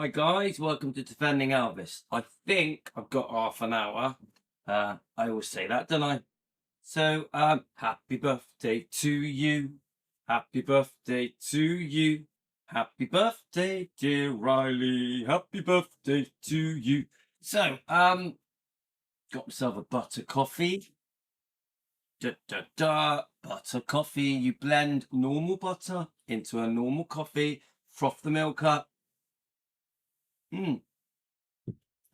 Hi guys, welcome to Defending Elvis. I think I've got half an hour. I always say that, don't I? So, happy birthday to you. Happy birthday to you. Happy birthday, dear Riley. Happy birthday to you. So, got myself a butter coffee. Butter coffee. You blend normal butter into a normal coffee, froth the milk up. And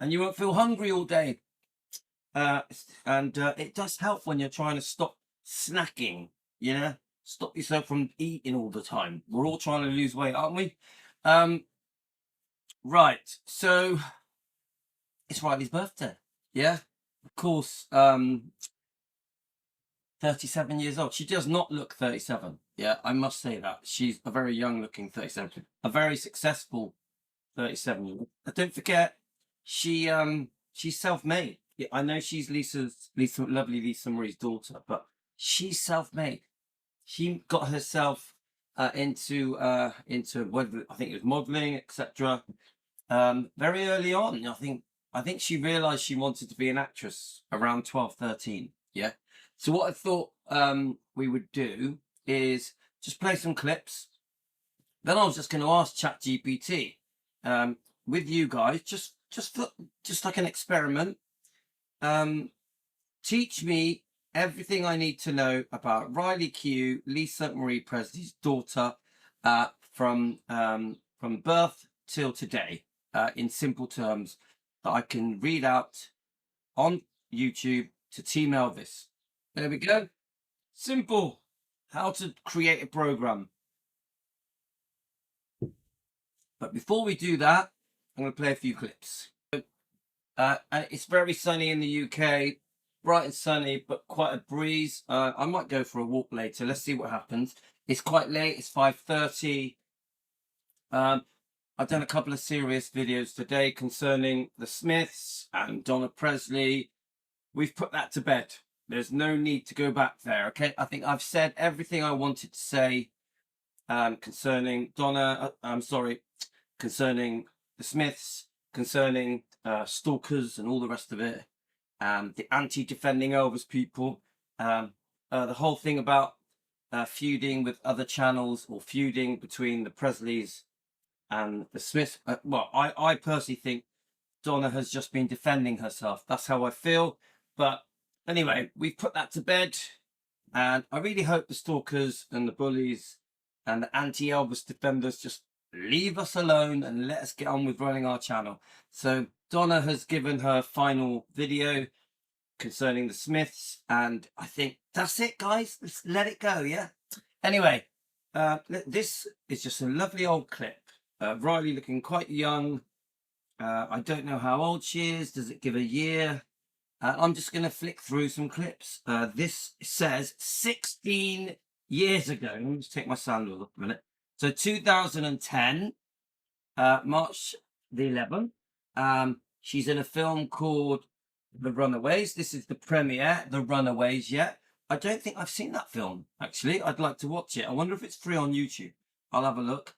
you won't feel hungry all day. It does help when you're trying to stop snacking, stop yourself from eating all the time. We're all trying to lose weight, aren't we? Right, so it's Riley's birthday. Yeah, of course. 37 years old. She does not look 37. Yeah, I must say that. She's a very young looking 37, a very successful 37-year-old. Don't forget, she's self-made. Yeah, I know she's lovely Lisa Marie's daughter, but she's self-made. She got herself into whether I think it was modeling, etc. Very early on. I think she realized she wanted to be an actress around 12, 13. Yeah. So what I thought we would do is just play some clips. Then I was just going to ask ChatGPT with you guys, just like an experiment. Teach me everything I need to know about Riley Keough, Lisa Marie Presley's daughter, from birth till today, in simple terms that I can read out on YouTube to Team Elvis. There we go. Simple. How to create a program. But before we do that, I'm going to play a few clips. It's very sunny in the UK, bright and sunny, but quite a breeze. I might go for a walk later. Let's see what happens. It's quite late. It's 5:30. I've done a couple of serious videos today concerning the Smiths and Donna Presley. We've put that to bed. There's no need to go back there, okay? I think I've said everything I wanted to say concerning concerning the Smiths, concerning stalkers and all the rest of it, the anti-defending Elvis people, the whole thing about feuding with other channels or feuding between the Presleys and the Smiths. Well, I personally think Donna has just been defending herself. That's how I feel. But anyway, we've put that to bed, and I really hope the stalkers and the bullies and the anti-Elvis defenders just leave us alone and let us get on with running our channel. So Donna has given her final video concerning the Smiths, and I think that's it, guys. Let's let it go, yeah? Anyway, this is just a lovely old clip. Riley looking quite young. I don't know how old she is. Does it give a year? I'm just going to flick through some clips. This says 16 years ago. Let me just take my sandals off a minute. So 2010, March the 11th. She's in a film called The Runaways. This is the premiere, The Runaways, yeah. I don't think I've seen that film, actually. I'd like to watch it. I wonder if it's free on YouTube. I'll have a look.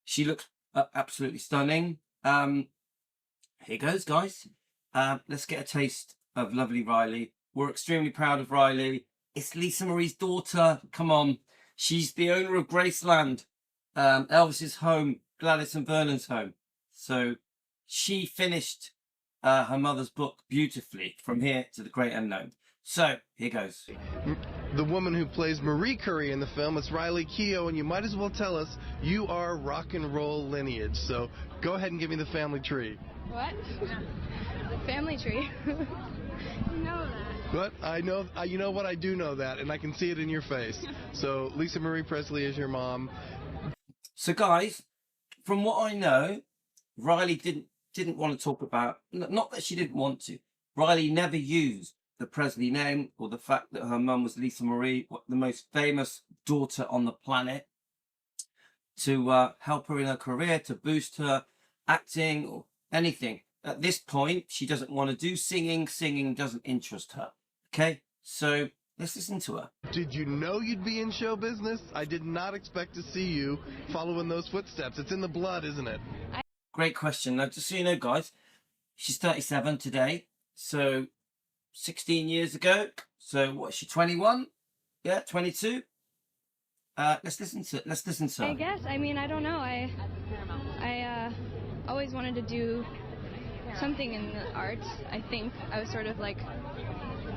She looks absolutely stunning. Here goes, guys. Let's get a taste of lovely Riley. We're extremely proud of Riley. It's Lisa Marie's daughter. Come on. She's the owner of Graceland, Elvis's home, Gladys and Vernon's home. So she finished her mother's book beautifully, From Here to the Great Unknown. So here goes. The woman who plays Marie Curie in the film is Riley Keough, and you might as well tell us you are rock and roll lineage. So go ahead and give me the family tree. What? The family tree? You know that. But I know, you know what, I do know that, and I can see it in your face. So Lisa Marie Presley is your mom. So guys, from what I know, Riley didn't want to talk about, not that she didn't want to. Riley never used the Presley name or the fact that her mum was Lisa Marie, the most famous daughter on the planet, to help her in her career, to boost her acting or anything. At this point, she doesn't want to do singing. Singing doesn't interest her. Okay, so let's listen to her. Did you know you'd be in show business? I did not expect to see you following those footsteps. It's in the blood, isn't it? great question. Now, just so you know, guys, she's 37 today. So 16 years ago. So what is she, 21? Yeah, 22? Let's listen to I her. guess. I mean, I don't know. I always wanted to do something in the arts. I think I was sort of like,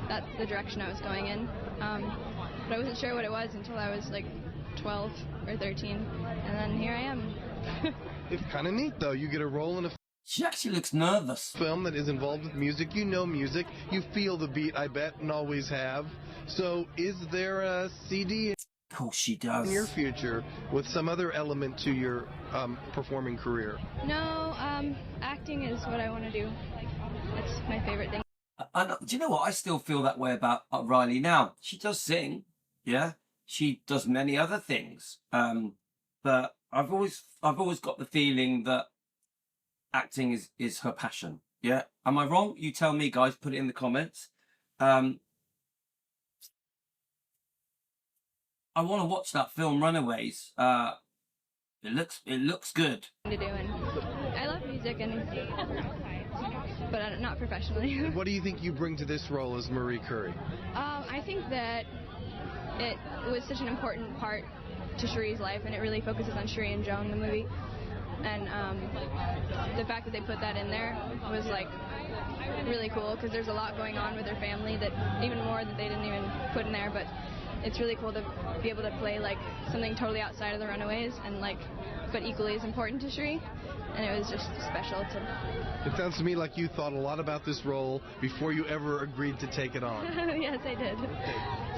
that's the direction I was going in. But I wasn't sure what it was until I was like 12 or 13. And then here I am. It's kind of neat, though. You get a role in a She actually looks nervous. film that is involved with music. You know music. You feel the beat, I bet, and always have. So is there a CD Of course she does. in your future with some other element to your performing career? No, acting is what I want to do. It's my favorite thing. Do you know what? I still feel that way about Riley now. She does sing, yeah. She does many other things, but I've always got the feeling that acting is her passion. Yeah, am I wrong? You tell me, guys. Put it in the comments. I want to watch that film, Runaways. It looks good. To do, and I love music, but not professionally. What do you think you bring to this role as Marie Curie? I think that it was such an important part to Cherie's life, and it really focuses on Cherie and Joan, the movie. And the fact that they put that in there was like really cool, because there's a lot going on with their family that even more that they didn't even put in there. But it's really cool to be able to play like something totally outside of the Runaways, and like, but equally as important to Cherie. And it was just special to. It sounds to me like you thought a lot about this role before you ever agreed to take it on. Yes, I did.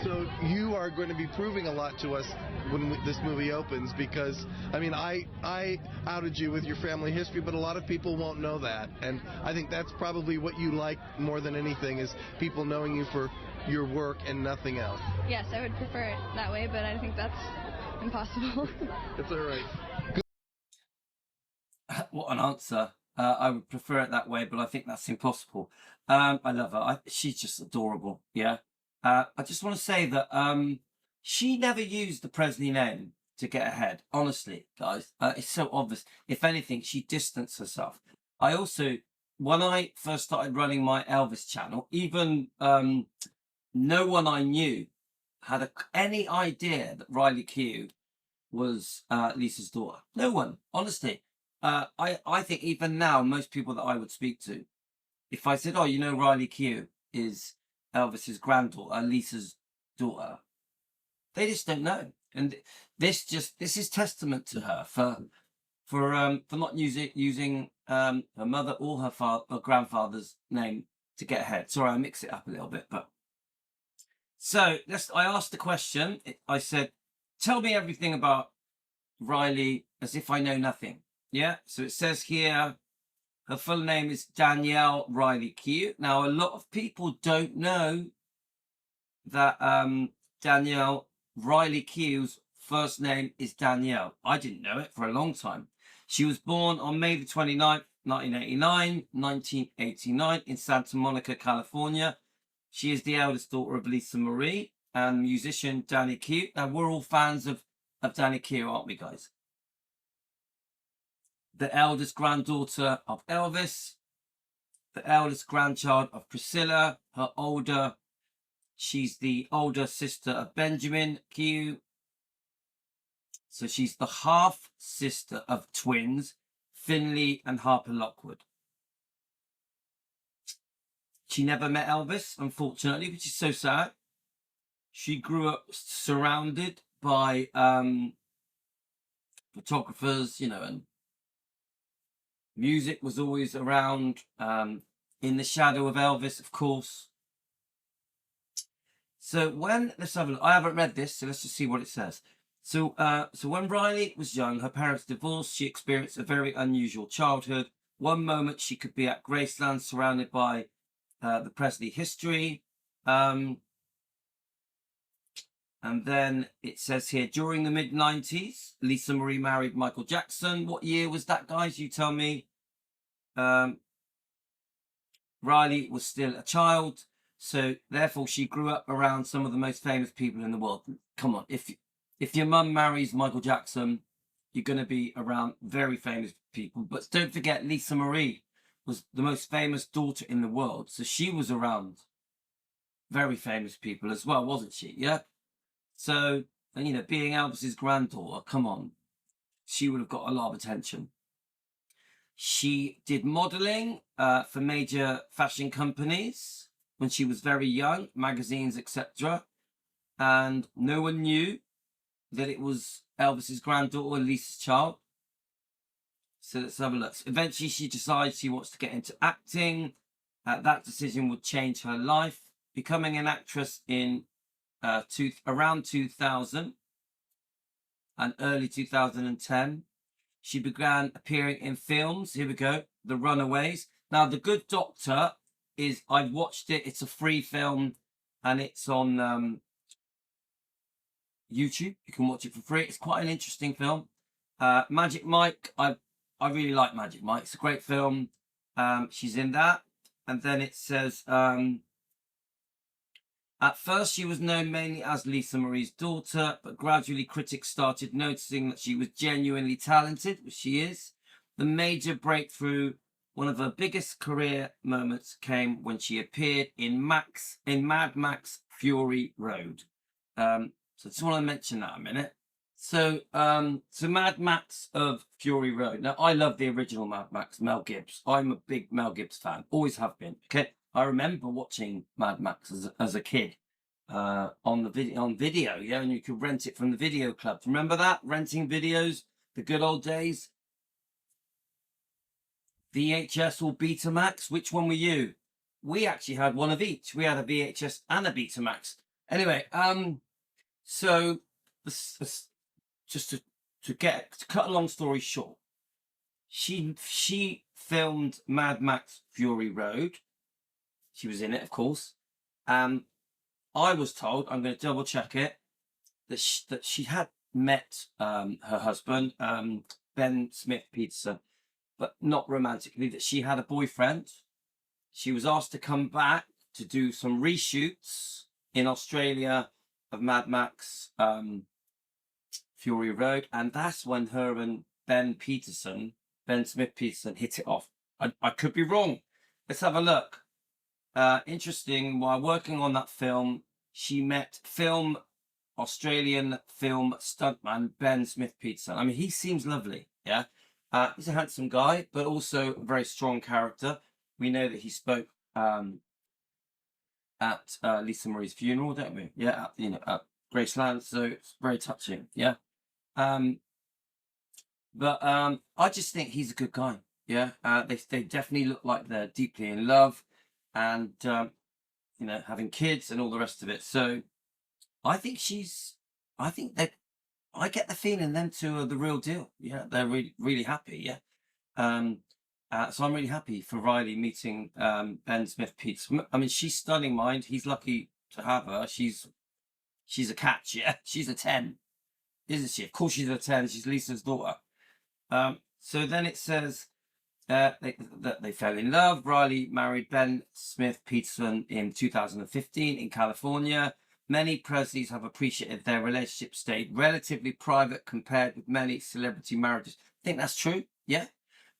So you are going to be proving a lot to us when this movie opens, because, I mean, I outed you with your family history, but a lot of people won't know that. And I think that's probably what you like more than anything, is people knowing you for your work and nothing else. Yes, I would prefer it that way, but I think that's impossible. It's all right. What an answer. I would prefer it that way, but I think that's impossible. I love her. She's just adorable. Yeah. I just want to say that she never used the Presley name to get ahead. Honestly, guys, it's so obvious. If anything, she distanced herself. I also, when I first started running my Elvis channel, even no one I knew had any idea that Riley Keough was Lisa's daughter. No one, honestly. I think even now, most people that I would speak to, if I said, oh, you know, Riley Keough is Elvis's granddaughter, Lisa's daughter, they just don't know. And this is testament to her for not using her mother or her grandfather's name to get ahead. Sorry, I mix it up a little bit, but so I asked the question. I said, tell me everything about Riley as if I know nothing. Yeah, so it says here, her full name is Danielle Riley Keough. Now, a lot of people don't know that Danielle Riley Keough's first name is Danielle. I didn't know it for a long time. She was born on May the 29th, 1989 in Santa Monica, California. She is the eldest daughter of Lisa Marie and musician Danny Keough. Now, we're all fans of Danny Keough, aren't we, guys? The eldest granddaughter of Elvis, the eldest grandchild of Priscilla, she's the older sister of Benjamin Keough. So she's the half sister of twins, Finley and Harper Lockwood. She never met Elvis, unfortunately, which is so sad. She grew up surrounded by photographers, you know, and music was always around, in the shadow of Elvis, of course. So let's have a look. I haven't read this, so let's just see what it says. So when Riley was young, her parents divorced. She experienced a very unusual childhood. One moment she could be at Graceland surrounded by the Presley history. And then it says here, during the mid-90s, Lisa Marie married Michael Jackson. What year was that, guys? You tell me. Riley was still a child, so therefore she grew up around some of the most famous people in the world. Come on, if your mum marries Michael Jackson, you're going to be around very famous people. But don't forget, Lisa Marie was the most famous daughter in the world. So she was around very famous people as well, wasn't she? Yeah. So, and, you know, being Elvis's granddaughter, come on, she would have got a lot of attention. She did modeling for major fashion companies when she was very young, magazines, etc. And no one knew that it was Elvis's granddaughter, Lisa's child. So let's have a look. Eventually, she decides she wants to get into acting. That decision would change her life, becoming an actress in around 2000 and early 2010. She began appearing in films. Here we go. The Runaways. Now, The Good Doctor is, I've watched it. It's a free film and it's on YouTube. You can watch it for free. It's quite an interesting film. Magic Mike. I really like Magic Mike. It's a great film. She's in that. And then it says, at first, she was known mainly as Lisa Marie's daughter, but gradually critics started noticing that she was genuinely talented, which she is. The major breakthrough, one of her biggest career moments, came when she appeared in Mad Max Fury Road. So I just want to mention that a minute. So Mad Max of Fury Road. Now, I love the original Mad Max, Mel Gibbs. I'm a big Mel Gibbs fan, always have been. Okay. I remember watching Mad Max as a kid on video, yeah, and you could rent it from the video club. Remember that? Renting videos, the good old days. VHS or Betamax? Which one were you? We actually had one of each. We had a VHS and a Betamax. Anyway, so just to cut a long story short, she filmed Mad Max Fury Road. She was in it, of course. I was told, I'm going to double check it, that she had met her husband, Ben Smith Peterson, but not romantically, that she had a boyfriend. She was asked to come back to do some reshoots in Australia of Mad Max Fury Road. And that's when her and Ben Smith Peterson, hit it off. I could be wrong. Let's have a look. Interesting, while working on that film, she met Australian film stuntman Ben Smith Peterson. I mean, he seems lovely, yeah. He's a handsome guy, but also a very strong character. We know that he spoke at Lisa Marie's funeral, don't we? Yeah, at Graceland, so it's very touching, yeah. But I just think he's a good guy, yeah. They definitely look like they're deeply in love. And, having kids and all the rest of it. So I think I get the feeling them two are the real deal. Yeah, they're really, really happy. Yeah. So I'm really happy for Riley meeting Ben Smith Peterson. I mean, she's stunning mind. He's lucky to have her. She's a catch. Yeah, she's a 10, isn't she? Of course she's a 10. She's Lisa's daughter. So then it says, they fell in love. Riley married Ben Smith Peterson in 2015 in California. Many Presleys have appreciated their relationship stayed relatively private compared with many celebrity marriages. I think that's true, yeah.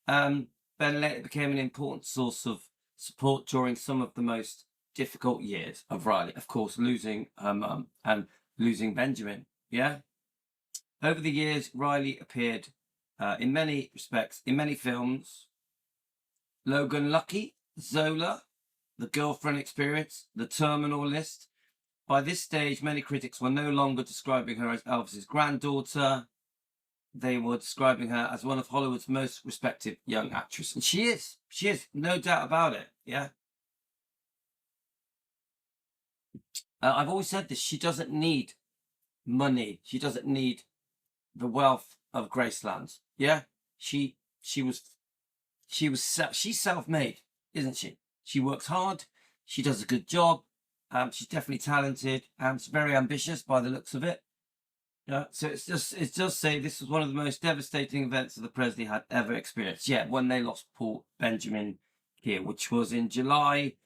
Ben later became an important source of support during some of the most difficult years of Riley. Of course, losing her mum and losing Benjamin, yeah. Over the years, Riley appeared in many respects, in many films. Logan Lucky, Zola, The Girlfriend Experience, The Terminal List. By this stage, many critics were no longer describing her as Elvis's granddaughter. They were describing her as one of Hollywood's most respected young actresses. And she is, no doubt about it, yeah. I've always said this, she doesn't need money. She doesn't need the wealth of Graceland, yeah. She's self-made, isn't she? She works hard. She does a good job. She's definitely talented. She's very ambitious by the looks of it. Yeah. So it does say this was one of the most devastating events that the Presley had ever experienced. Yeah, when they lost Paul Benjamin Keough, which was in July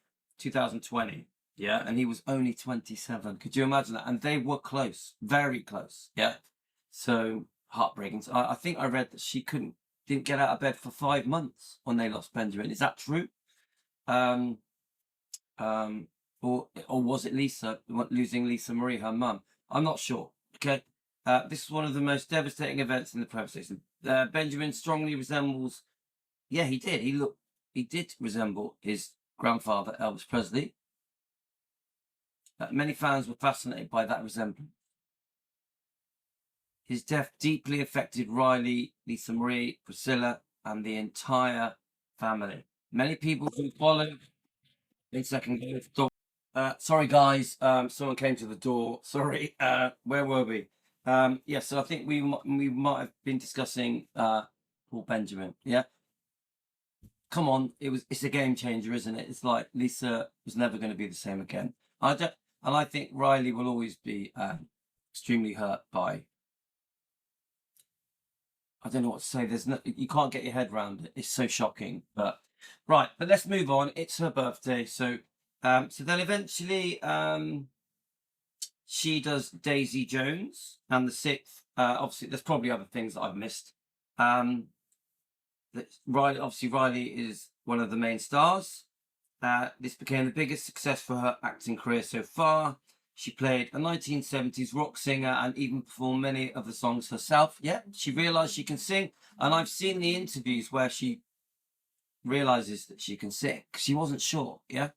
2020. Yeah, and he was only 27. Could you imagine that? And they were close, very close. Yeah. So heartbreaking. I think I read that she didn't get out of bed for 5 months when they lost Benjamin. Is that true? Um, or was it Lisa losing Lisa Marie, her mum? I'm not sure. Okay. This is one of the most devastating events in the premises. Benjamin strongly resembles. Yeah, he did. He did resemble his grandfather, Elvis Presley. Many fans were fascinated by that resemblance. His death deeply affected Riley, Lisa Marie, Priscilla, and the entire family. Many people who followed. In second, sorry guys, someone came to the door. Sorry, where were we? Yeah, so I think we might have been discussing Paul Benjamin. Yeah, come on, it's a game changer, isn't it? It's like Lisa was never going to be the same again. And I think Riley will always be extremely hurt by. I don't know what to say. You can't get your head around it. It's so shocking. But right, but let's move on. It's her birthday, so then eventually she does Daisy Jones and the Sixth. Obviously, there's probably other things that I've missed. Riley is one of the main stars. This became the biggest success for her acting career so far. She played a 1970s rock singer and even performed many of the songs herself. Yeah, she realised she can sing. And I've seen the interviews where she realises that she can sing. She wasn't sure, yeah?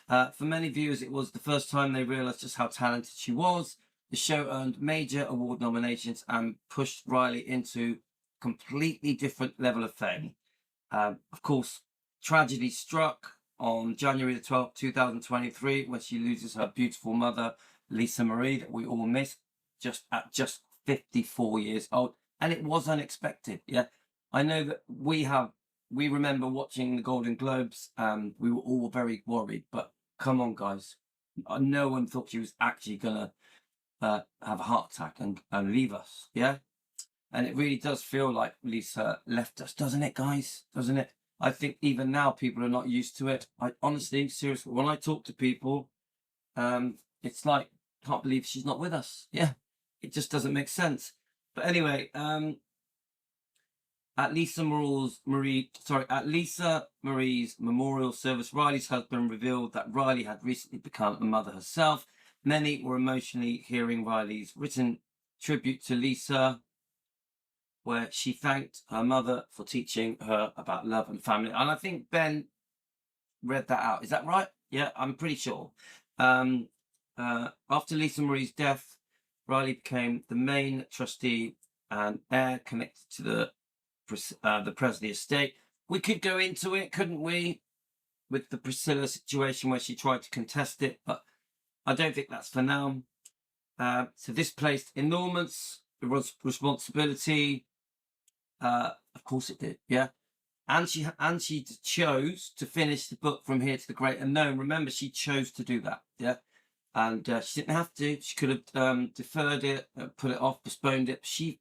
For many viewers, it was the first time they realised just how talented she was. The show earned major award nominations and pushed Riley into a completely different level of fame. Of course, tragedy struck on January the 12th, 2023, when she loses her beautiful mother, Lisa Marie, that we all miss, at 54 years old. And it was unexpected, yeah? I know that we remember watching the Golden Globes, we were all very worried, but come on, guys. No one thought she was actually going to have a heart attack and leave us, yeah? And it really does feel like Lisa left us, doesn't it, guys? Doesn't it? I think even now people are not used to it. I honestly, seriously, when I talk to people, it's like, can't believe she's not with us. Yeah, it just doesn't make sense. But anyway, at Lisa Marie's memorial service, Riley's husband revealed that Riley had recently become a mother herself. Many were emotionally hearing Riley's written tribute to Lisa, where she thanked her mother for teaching her about love and family. And I think Ben read that out. Is that right? Yeah, I'm pretty sure. After Lisa Marie's death, Riley became the main trustee and heir connected to the Presley estate. We could go into it, couldn't we, with the Priscilla situation where she tried to contest it, but I don't think that's for now. So this placed enormous responsibility. Of course it did, yeah. And she chose to finish the book From Here to the Great Unknown. Remember, she chose to do that, yeah. And she didn't have to. She could have deferred it, put it off, postponed it. She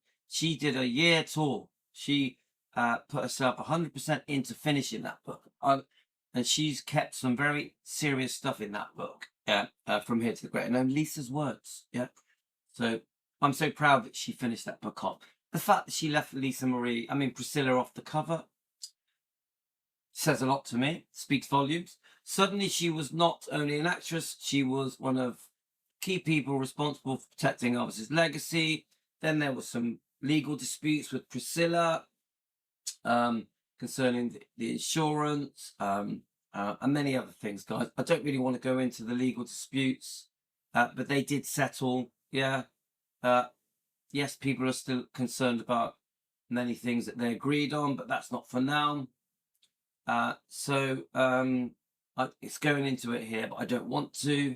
did a year tour. She put herself 100% into finishing that book. And she's kept some very serious stuff in that book. Yeah, From Here to the Great Unknown. Lisa's words. Yeah. So I'm so proud that she finished that book off. The fact that she left Priscilla off the cover says a lot to me, speaks volumes. Suddenly she was not only an actress, she was one of key people responsible for protecting Elvis's legacy. Then there were some legal disputes with Priscilla concerning the insurance and many other things, guys. I don't really want to go into the legal disputes, but they did settle, yeah. Yes, people are still concerned about many things that they agreed on, but that's not for now. It's going into it here, but I don't want to.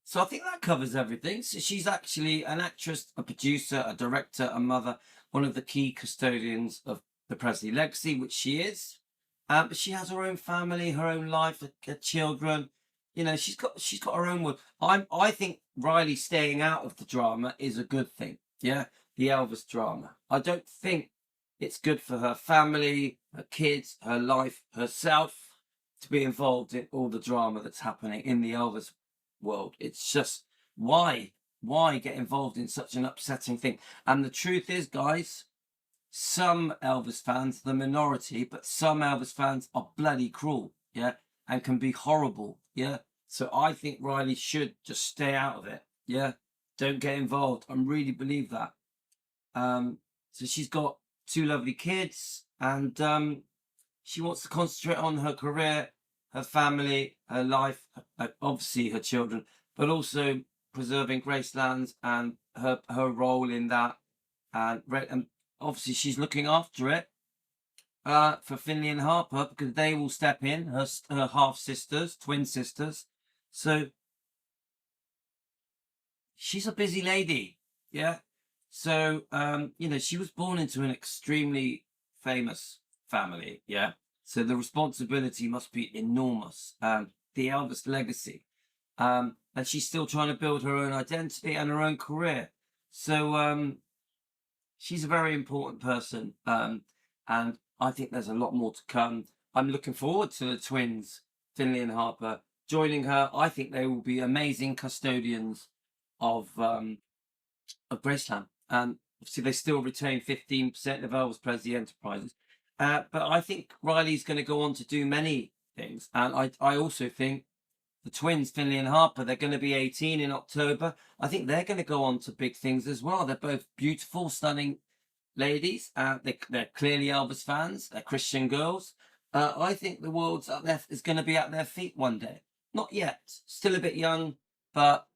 So I think that covers everything. So she's actually an actress, a producer, a director, a mother, one of the key custodians of the Presley legacy, which she is. But she has her own family, her own life, her children. You know, she's got her own world. I think Riley staying out of the drama is a good thing. Yeah, the Elvis drama. I don't think it's good for her family, her kids, her life, herself to be involved in all the drama that's happening in the Elvis world. It's just why why get involved in such an upsetting thing? And the truth is, guys, some Elvis fans, the minority, but some Elvis fans are bloody cruel, yeah, and can be horrible, yeah. So I think Riley should just stay out of it, yeah. Don't get involved. I really believe that. So she's got 2 lovely kids, and she wants to concentrate on her career, her family, her life, obviously her children, but also preserving Graceland and her role in that. And obviously she's looking after it for Finley and Harper, because they will step in, her half sisters, twin sisters. So she's a busy lady, yeah. So you know, she was born into an extremely famous family, yeah. So the responsibility must be enormous. The Elvis legacy, and she's still trying to build her own identity and her own career. So she's a very important person, and I think there's a lot more to come. I'm looking forward to the twins, Finley and Harper, joining her. I think they will be amazing custodians of Graceland, and obviously they still retain 15% of Elvis Presley Enterprises. But I think Riley's going to go on to do many things, and I also think the twins, Finley and Harper, they're going to be 18 in October. I think they're going to go on to big things as well. They're both beautiful, stunning ladies. They're clearly Elvis fans. They're Christian girls. I think the world's is going to be at their feet one day. Not yet. Still a bit young, but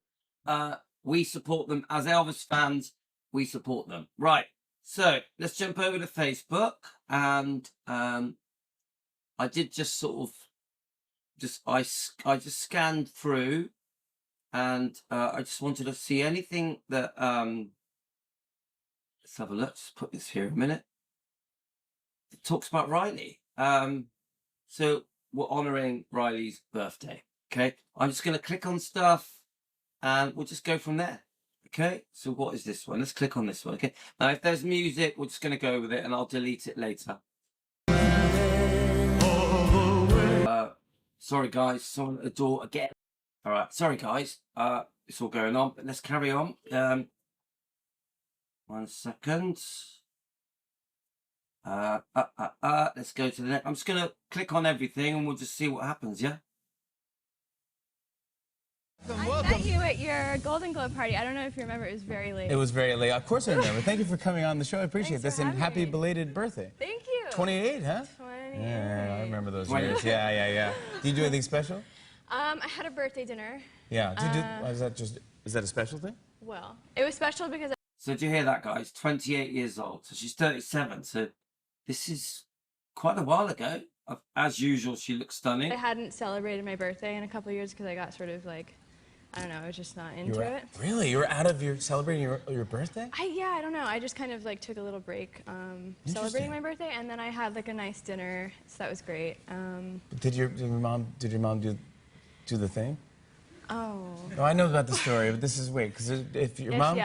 we support them as Elvis fans. We support them. Right. So let's jump over to Facebook, and I did just sort of I just scanned through, and I just wanted to see anything that let's have a look. Just put this here a minute. It talks about Riley. So we're honouring Riley's birthday. Okay, I'm just going to click on stuff, and we'll just go from there. Okay, so what is this one? Let's click on this one. Okay, now if there's music, we're just going to go with it, and I'll delete it later. Sorry guys, someone at the door again. All right, sorry guys, it's all going on, but let's carry on. 1 second. Let's go to the next. I'm just going to click on everything, and we'll just see what happens, yeah? I met you at your Golden Globe party. I don't know if you remember, it was very late. It was very late. Of course I remember. Thank you for coming on the show. I appreciate Thanks this, for and having happy me. belated birthday. Thank you. 28, huh? 28. Yeah, I remember those 28. years. Yeah. Did you do anything special? I had a birthday dinner. Yeah. Is that a special thing? Well, it was special because So do you hear that, guys? 28 years old. So she's 37. So this is quite a while ago. As usual, she looks stunning. I hadn't celebrated my birthday in a couple of years because I got sort of like, I don't know, I was just not into it. Really? You were out of celebrating your birthday? Yeah, I don't know. I just kind of like took a little break celebrating my birthday, and then I had like a nice dinner, so that was great. Did your mom do the thing? Oh. No, I know about the story, but this is because if your mom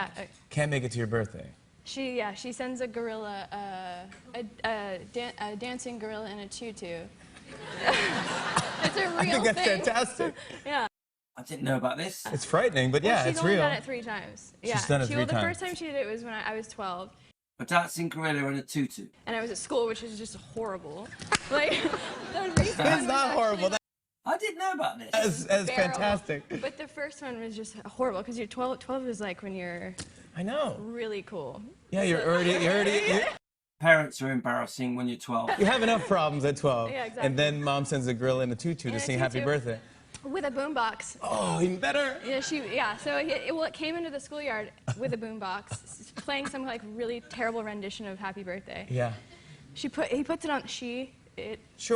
can't make it to your birthday. She sends a gorilla, a dancing gorilla in a tutu. It's a real I think that's thing. fantastic. Yeah. I didn't know about this. It's frightening, but yeah, she's it's only real. done it 3 times. Yeah. She's done it 3 The times. first time she did it was when I was 12. A dancing gorilla and a tutu. And I was at school, which is just horrible. Like, the recent one It's was not actually, horrible. I didn't know about this. That's feral. fantastic. But the first one was just horrible because you're 12. 12 is like when you're I know. really cool. Yeah, you're already. Parents are embarrassing when you're 12. You have enough problems at 12. Yeah, exactly. And then mom sends a girl in a tutu In to a sing happy tutu. birthday. With a boombox. Oh, even better. Yeah. So it came into the schoolyard with a boombox, playing some like really terrible rendition of Happy Birthday. Yeah. He puts it on. Sure.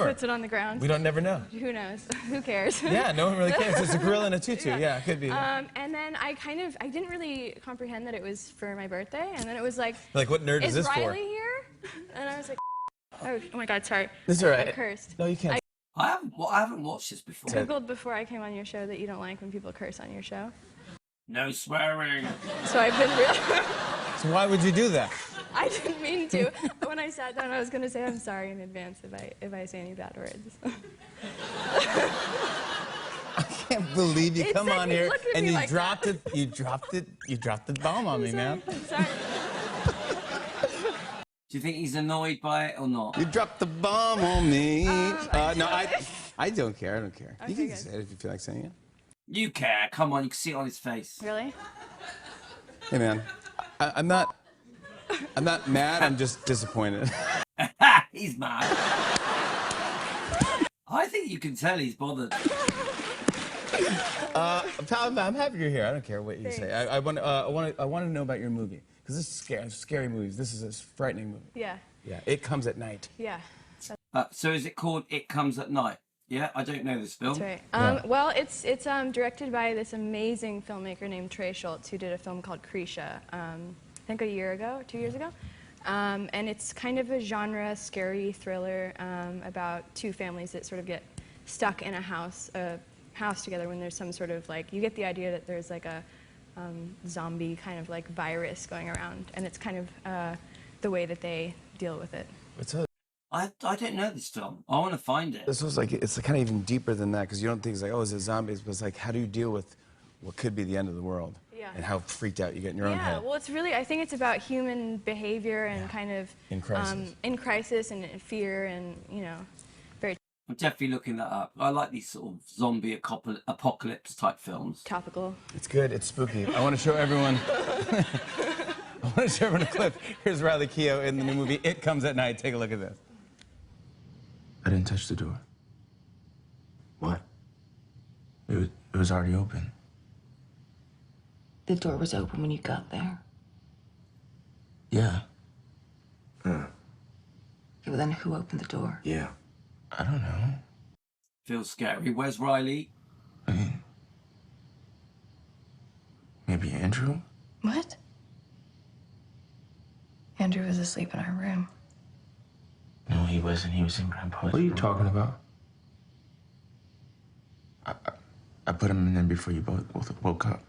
Puts it on the ground. We don't never know. Who knows? Who cares? Yeah, no one really cares. It's a gorilla in a tutu. Yeah, it could be. And then I didn't really comprehend that it was for my birthday, and then it was like, Like, what nerd is this for? Riley here? And I was like, oh my God, sorry. This is all right. I cursed. No, you can't. I haven't watched this before. I Googled before I came on your show that you don't like when people curse on your show. No swearing. So I've been really... So why would you do that? I didn't mean to. When I sat down, I was going to say I'm sorry in advance if I say any bad words. I can't believe you come on here and you like dropped it. You dropped the bomb on me, man. I'm sorry. Do you think he's annoyed by it or not? You dropped the bomb on me. No, I don't care. I don't care. Okay, You can good. say it if you feel like saying it. You care. Come on, you can see it on his face. Really? Hey, man, I'm not mad. I'm just disappointed. He's mad. I think you can tell he's bothered. Pal, I'm happy you're here. I don't care what you say. I want to know about your movie because this is scary movies. This is a frightening movie. Yeah. Yeah, It Comes at Night. Yeah. So is it called It Comes at Night? Yeah, I don't know this film. That's right. Well, it's directed by this amazing filmmaker named Trey Schultz, who did a film called Keough, I think 2 years ago. And it's kind of a genre scary thriller about two families that sort of get stuck in a house together when there's some sort of like, you get the idea that there's like a zombie kind of like virus going around, and it's kind of the way that they deal with it. I don't know this film. I want to find it. This was like, it's kind of even deeper than that because you don't think it's like, oh, is it zombies? But it's like, how do you deal with what could be the end of the world? Yeah. And how freaked out you get in your own head. Yeah, well, it's really, I think it's about human behavior and kind of In crisis. In crisis and fear and, you know, very I'm definitely looking that up. I like these sort of zombie apocalypse type films. topical. It's good. It's spooky. I want to show everyone. I want to show everyone a clip. Here's Riley Keough in the new movie It Comes at Night. Take a look at this. I didn't touch the door. What? It was already open. The door was open when you got there. Yeah. Okay, well then who opened the door? Yeah. I don't know. Feels scary. Where's Riley? I mean, maybe Andrew? What? Andrew was asleep in our room. No, he wasn't. He was in Grandpa's What are you room. talking about? I put him in there before you both woke up.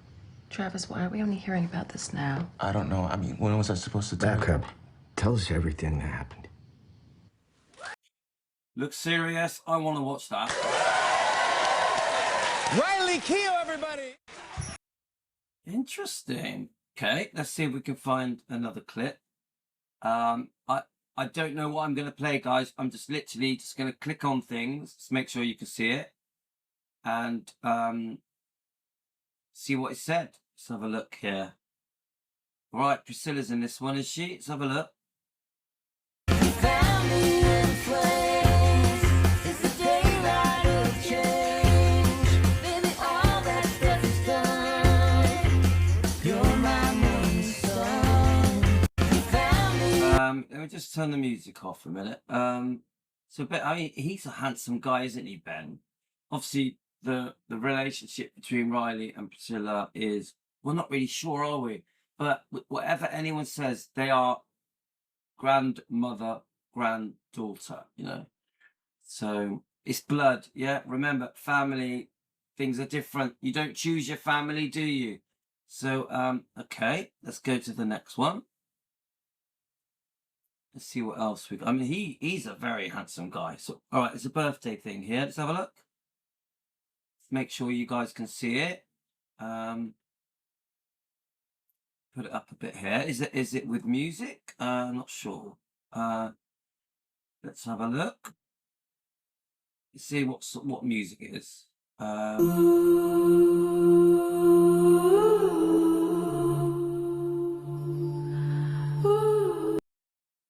Travis, why are we only hearing about this now? I don't know. I mean, when was I supposed to tell you? Back up. Tell us everything that happened. Looks serious. I want to watch that. Riley Keough, everybody! Interesting. Okay, let's see if we can find another clip. I don't know what I'm going to play, guys. I'm just literally just going to click on things to make sure you can see it and see what it said. Let's have a look here. All right, Priscilla's in this one, is she? Let's have a look. Let me just turn the music off a minute. So, Ben, I mean, he's a handsome guy, isn't he, Ben? Obviously, the relationship between Riley and Priscilla is, we're not really sure, are we? But whatever anyone says, they are grandmother, granddaughter, you know? So, it's blood, yeah? Remember, family, things are different. You don't choose your family, do you? So, okay, let's go to the next one. Let's see what else we got. I mean, he's a very handsome guy. So, all right, it's a birthday thing here. Let's have a look. Let's make sure you guys can see it. Put it up a bit here. Is it with music? Not sure. Let's have a look. Let's see what music it is.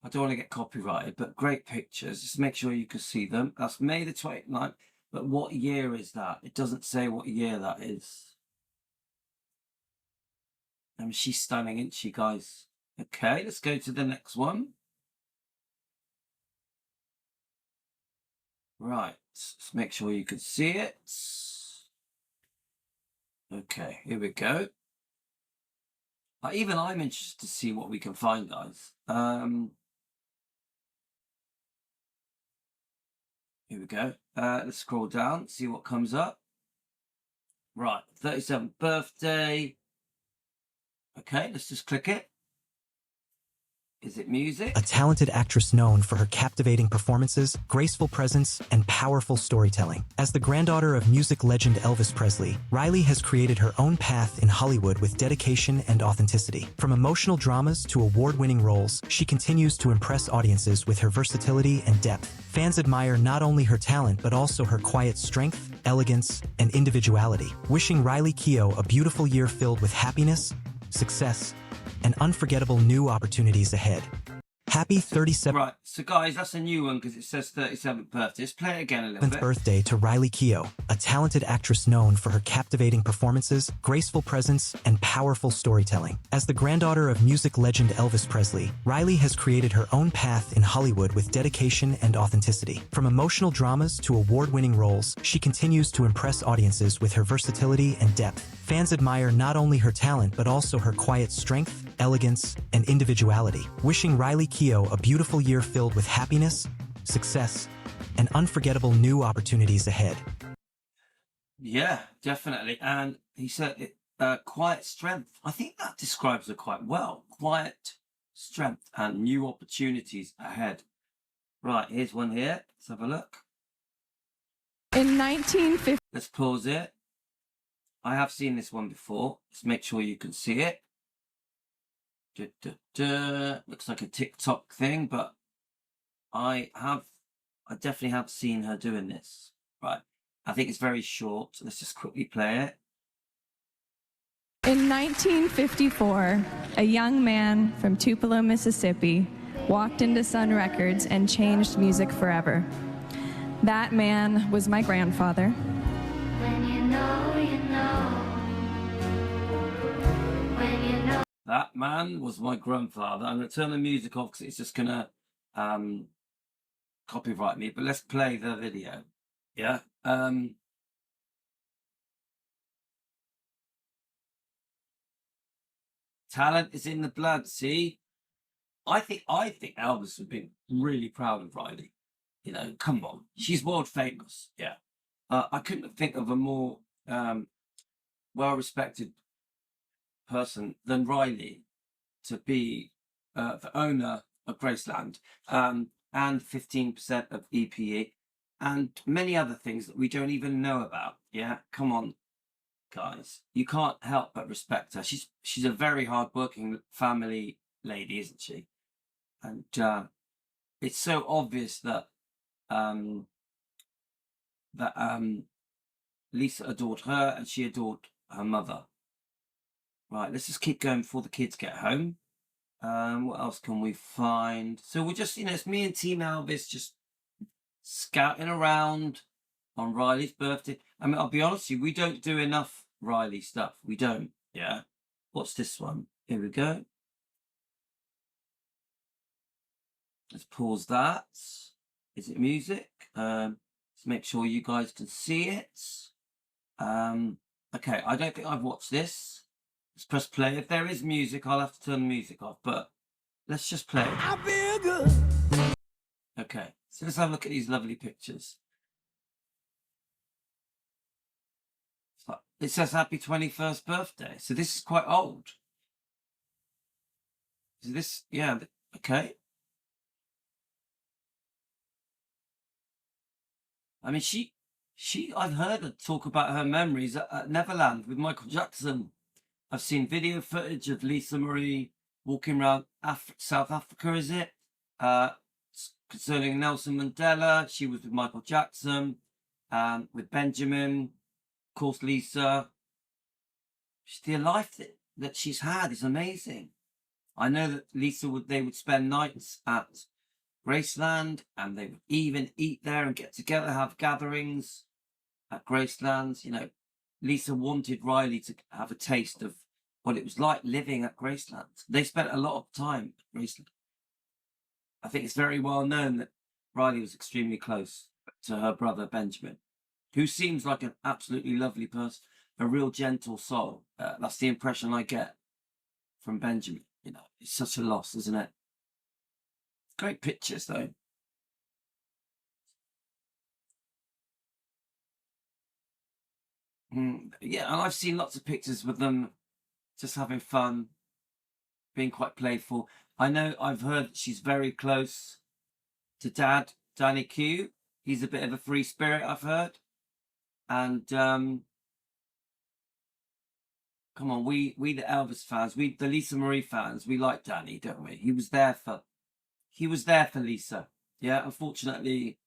I don't want to get copyrighted, but great pictures. Just make sure you can see them. That's May the 29th. But what year is that? It doesn't say what year that is. She's stunning, isn't she, guys? Okay, let's go to the next one. Right, let's make sure you can see it. Okay, here we go. Even I'm interested to see what we can find, guys. Here we go. Let's scroll down, see what comes up. Right, 37th birthday. Okay, let's just click it. Is it music? A talented actress known for her captivating performances, graceful presence, and powerful storytelling. As the granddaughter of music legend Elvis Presley, Riley has created her own path in Hollywood with dedication and authenticity. From emotional dramas to award-winning roles, she continues to impress audiences with her versatility and depth. Fans admire not only her talent but also her quiet strength, elegance, and individuality. Wishing Riley Keough a beautiful year filled with happiness, success, and unforgettable new opportunities ahead. Happy 37th Right, so guys, that's a new one because it says 37th birthday. Let's play it again a little bit. birthday to Riley Keough, a talented actress known for her captivating performances, graceful presence, and powerful storytelling. As the granddaughter of music legend Elvis Presley, Riley has created her own path in Hollywood with dedication and authenticity. From emotional dramas to award-winning roles, she continues to impress audiences with her versatility and depth. Fans admire not only her talent but also her quiet strength, elegance, and individuality. Wishing Riley Keough a beautiful year filled with happiness, success, and unforgettable new opportunities ahead. Yeah, definitely. And he said it, quiet strength. I think that describes her quite well. Quiet strength and new opportunities ahead. Right, here's one here. Let's have a look. In 1950. Let's pause it. I have seen this one before. Let's make sure you can see it. Looks like a TikTok thing, but I definitely have seen her doing this. Right. I think it's very short. So let's just quickly play it. In 1954, a young man from Tupelo, Mississippi, walked into Sun Records and changed music forever. That man was my grandfather. When you know, you know. When you know. That man was my grandfather. I'm going to turn the music off because it's just going to copyright me. But let's play the video. Yeah. Talent is in the blood. See, I think Elvis would be really proud of Riley. You know, come on, she's world famous. Yeah. I couldn't think of a more well-respected person than Riley to be the owner of Graceland and 15% of EPE and many other things that we don't even know about. Yeah, come on, guys, you can't help but respect her. She's a very hard-working family lady, isn't she? And it's so obvious that Lisa adored her and she adored her mother. Right, let's just keep going before the kids get home. What else can we find? So we're just, it's me and Team Elvis just scouting around on Riley's birthday. I mean, I'll be honest with you, we don't do enough Riley stuff. We don't, yeah. What's this one? Here we go. Let's pause that. Is it music? Let's make sure you guys can see it. Okay, I don't think I've watched this. Let's press play. If there is music, I'll have to turn the music off, but let's just play it. I feel good. Okay, so let's have a look at these lovely pictures. It says happy 21st birthday. So this is quite old. Is this, yeah, okay. I mean, I've heard her talk about her memories at Neverland with Michael Jackson. I've seen video footage of Lisa Marie walking around South Africa, is it? Concerning Nelson Mandela, she was with Michael Jackson, with Benjamin, of course, Lisa. The life that she's had is amazing. I know that they would spend nights at Graceland and they would even eat there and get together, have gatherings at Graceland. Lisa wanted Riley to have a taste of what it was like living at Graceland. They spent a lot of time at Graceland. I think it's very well known that Riley was extremely close to her brother Benjamin, who seems like an absolutely lovely person, a real gentle soul. That's the impression I get from Benjamin. It's such a loss, isn't it? Great pictures, though. Yeah, and I've seen lots of pictures with them just having fun, being quite playful. I know I've heard she's very close to Dad, Danny Keough. He's a bit of a free spirit, I've heard. And come on, we the Elvis fans, we the Lisa Marie fans, we like Danny, don't we? He was there for Lisa. Yeah, unfortunately,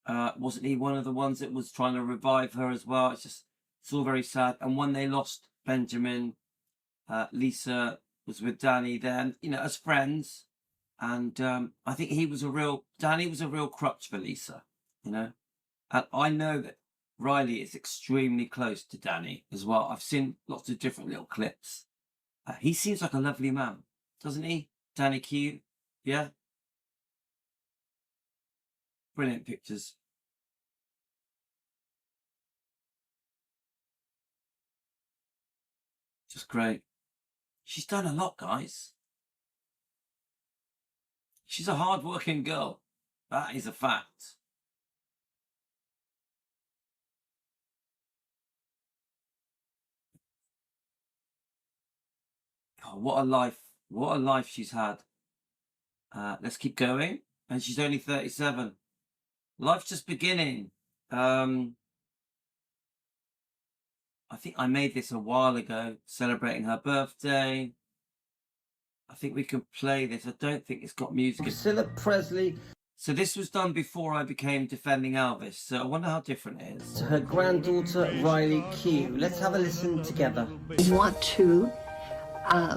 wasn't he one of the ones that was trying to revive her as well? It's all very sad. And when they lost Benjamin, Lisa was with Danny then, you know, as friends. And I think Danny was a real crutch for Lisa, you know. And I know that Riley is extremely close to Danny as well. I've seen lots of different little clips. He seems like a lovely man, doesn't he? Danny Keough, yeah. Brilliant pictures. Just great. She's done a lot, guys. She's a hard-working girl. That is a fact. Oh, what a life. What a life she's had. Let's keep going. And she's only 37. Life's just beginning. I think I made this a while ago, celebrating her birthday. I think we can play this. I don't think it's got music. Priscilla Presley. So this was done before I became Defending Elvis. So I wonder how different it is. To her granddaughter, Riley Keough. Let's have a listen together. I want to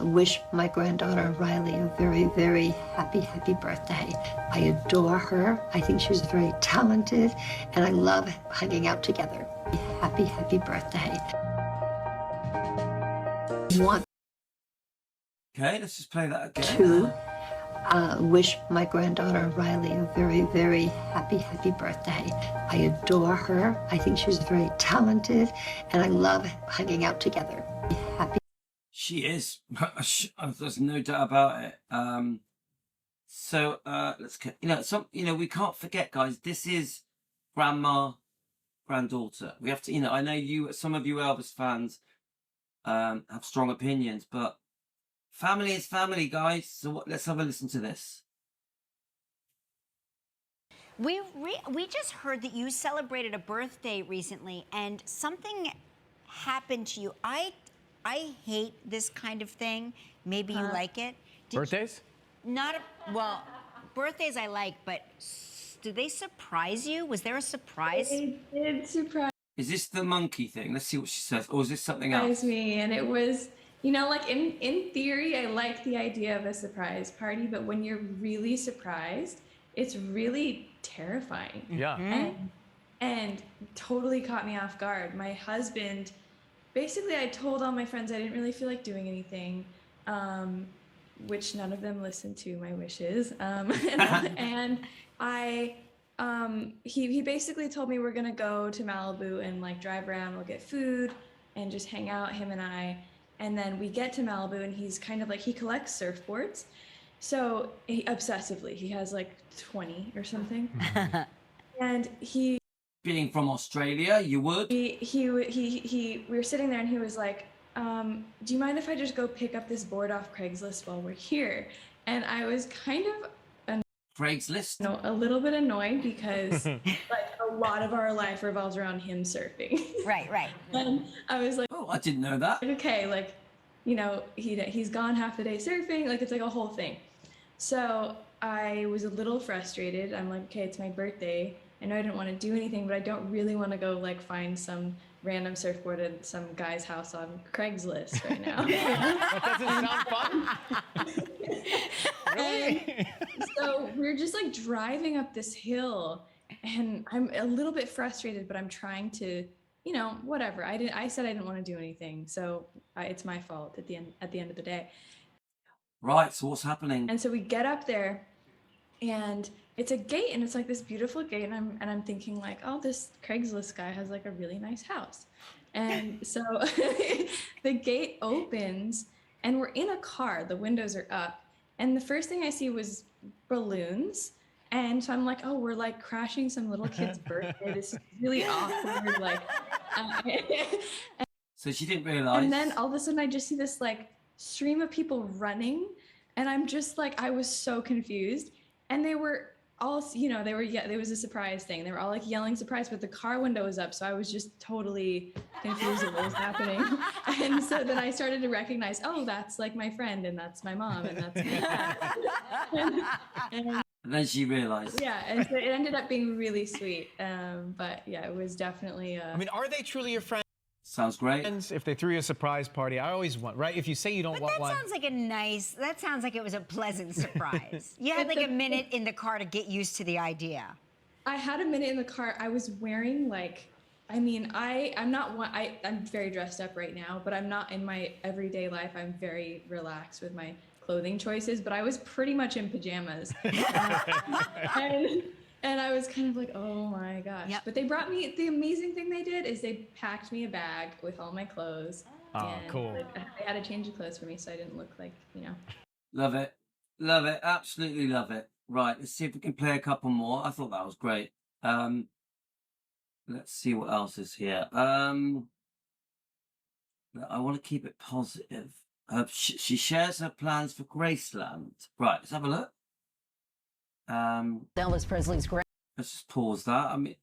wish my granddaughter Riley a very, very happy birthday. I adore her. I think she's very talented, and I love hanging out together. Happy birthday. Okay, let's just play that again. To wish my granddaughter Riley a very, very happy birthday. I adore her. I think she's very talented, and I love hanging out together. She is. There's no doubt about it. So let's get, we can't forget, guys. This is grandma, granddaughter. We have to, I know some of you Elvis fans have strong opinions, but family is family, guys. So let's have a listen to this. We just heard that you celebrated a birthday recently, and something happened to you. I hate this kind of thing. Maybe you like it. Birthdays? Well, birthdays I like, but did they surprise you? Was there a surprise? They did surprise Is this the monkey thing? Let's see what she says. Or is this something else? me, and it was, like in theory, I like the idea of a surprise party, but when you're really surprised, it's really terrifying. Yeah. And totally caught me off guard. My husband, basically, I told all my friends I didn't really feel like doing anything, which none of them listened to my wishes. And he basically told me we're gonna go to Malibu and like drive around, we'll get food and just hang out, him and I. And then we get to Malibu and he's kind of like, he collects surfboards. So obsessively, he has like 20 or something. And being from Australia, you would? We were sitting there and he was like, do you mind if I just go pick up this board off Craigslist while we're here? And I was kind of Craigslist? a little bit annoyed because like a lot of our life revolves around him surfing. Right. And I was like, oh, I didn't know that. Okay, like, he's gone half the day surfing, like it's like a whole thing. So I was a little frustrated. I'm like, okay, it's my birthday. I know I didn't want to do anything, but I don't really want to go like find some random surfboard at some guy's house on Craigslist right now. That doesn't sound fun. Really? So we're just like driving up this hill, and I'm a little bit frustrated, but I'm trying to, whatever. I said I didn't want to do anything, so it's my fault at the end of the day. Right. So what's happening? And so we get up there, and it's a gate, and it's like this beautiful gate, and I'm thinking like, oh, this Craigslist guy has like a really nice house. And so the gate opens and we're in a car, the windows are up, and the first thing I see was balloons. And so I'm like, oh, we're like crashing some little kid's birthday. This is really awkward. Like, so she didn't realize. And then all of a sudden I just see this like stream of people running And I'm just like, I was so confused. And they were all, there was a surprise thing. They were all like yelling surprise, but the car window was up. So I was just totally confused at what was happening. And so then I started to recognize, oh, that's like my friend, and that's my mom, and that's my dad. and then she realized. Yeah, and so it ended up being really sweet. But yeah, it was definitely. I mean, are they truly your friends? Sounds great. If they threw you a surprise party, I always want, right? If you say you don't want one. That sounds like it was a pleasant surprise. You had like a minute in the car to get used to the idea. I had a minute in the car. I was wearing like, I'm very dressed up right now, but I'm not in my everyday life. I'm very relaxed with my clothing choices, but I was pretty much in pajamas. And I was kind of like, oh my gosh. Yep. But they brought me, the amazing thing they did is they packed me a bag with all my clothes. Oh, cool. They had a change of clothes for me so I didn't look like, Love it. Love it. Absolutely love it. Right, let's see if we can play a couple more. I thought that was great. Let's see what else is here. I want to keep it positive. She shares her plans for Graceland. Right, let's have a look. Elvis Presley's let's just pause that. I mean,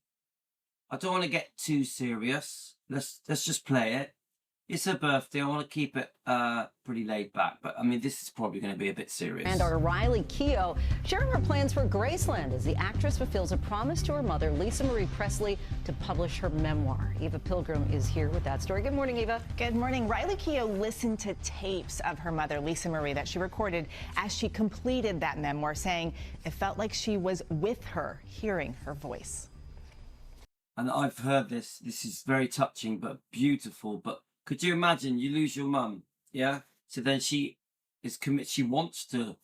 I don't want to get too serious. Let's just play it. It's her birthday. I want to keep it pretty laid back. But I mean, this is probably going to be a bit serious. Granddaughter Riley Keough sharing her plans for Graceland as the actress fulfills a promise to her mother, Lisa Marie Presley, to publish her memoir. Eva Pilgrim is here with that story. Good morning, Eva. Good morning. Riley Keough listened to tapes of her mother, Lisa Marie, that she recorded as she completed that memoir, saying it felt like she was with her, hearing her voice. And I've heard this. This is very touching, but beautiful. But could you imagine you lose your mum, yeah? So then she is committed. She wants to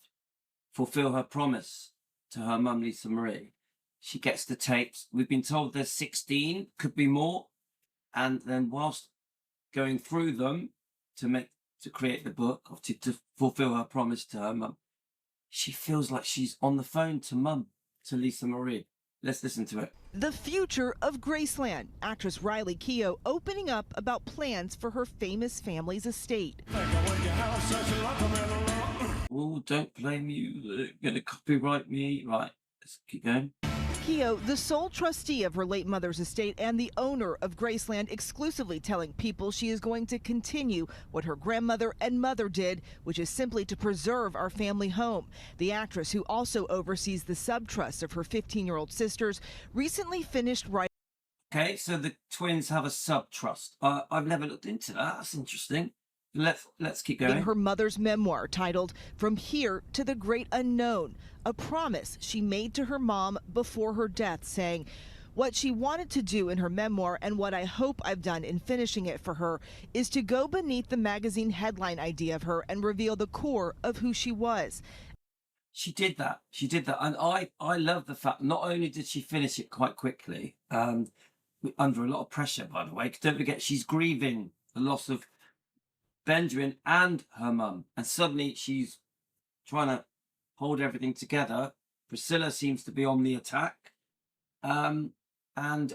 fulfill her promise to her mum, Lisa Marie. She gets the tapes. We've been told there's 16, could be more. And then whilst going through them to create the book, or to fulfill her promise to her mum, she feels like she's on the phone to mum, to Lisa Marie. Let's listen to it. The future of Graceland. Actress Riley Keough opening up about plans for her famous family's estate. Oh, don't play music. Gonna copyright me. Right, let's keep going. Keough, the sole trustee of her late mother's estate and the owner of Graceland, exclusively telling people she is going to continue what her grandmother and mother did, which is simply to preserve our family home. The actress, who also oversees the subtrust of her 15-year-old sisters, recently finished writing. Okay, so the twins have a subtrust. I've never looked into that. That's interesting. Let's keep going. Her mother's memoir titled From Here to the Great Unknown, a promise she made to her mom before her death, saying what she wanted to do in her memoir and what I hope I've done in finishing it for her is to go beneath the magazine headline idea of her and reveal the core of who she was. She did that. She did that. And I love the fact not only did she finish it quite quickly, under a lot of pressure, by the way, because don't forget she's grieving the loss of Benjamin and her mum, and suddenly she's trying to hold everything together. Priscilla seems to be on the attack, and